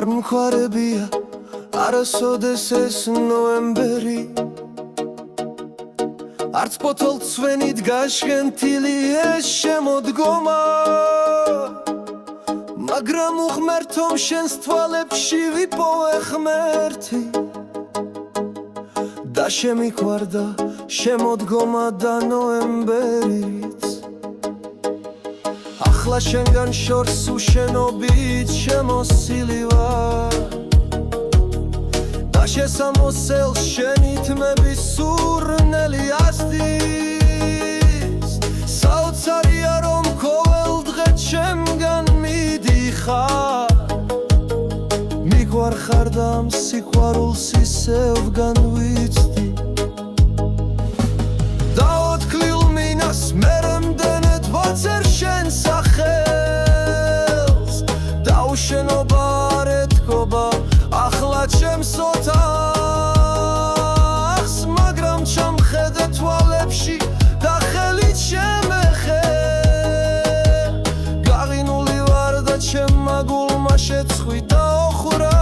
არ მხარებია არასოდეს ეს ნოემბერი არც პოთოლცვენით გაშენთილი ეს შემოდგომა მაგრამ უღმერთო შენს თვალებში ვიპოვე ღმერთი და შემიყვარდა შემოდგომა და ნოემბერიც ახლა შენგან შორს უშენობით შემოსილი ვარ და შესამოსელ შენი თმების სურნელი ასდის საოცარია რომ ყოველდღე ჩემგან მიდიხარ მიგვარხარ და ამ სიყვარულს ისევგან ვიცდი და ოთქლიულ მინას მე რამდენად ვაცერ შენ სახელს და უშენობა არ ეთქობა ახლა ჩემს ოთახს მაგრამ ჩამხედე თვალებში და ხელით შემეხე გაღინული ვარ და ჩემმა გულმა შეცხვი და ოხრა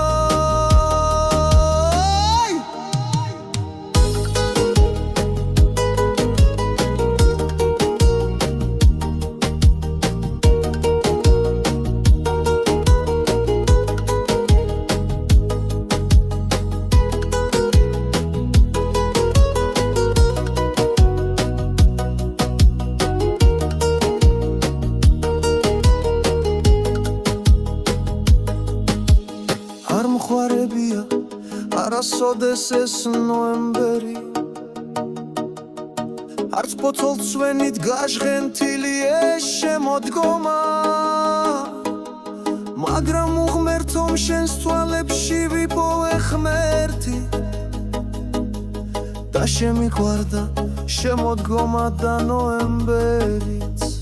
არ მხარებია არასოდეს ეს ნოემბერი არც პოთოლცვენით გაშენთილი ეს შემოდგომა მაგრამ უღმერთო შენს თვალებში ვიპოვე ღმერთი და შემიყვარდა შემოდგომა და ნოემბერიც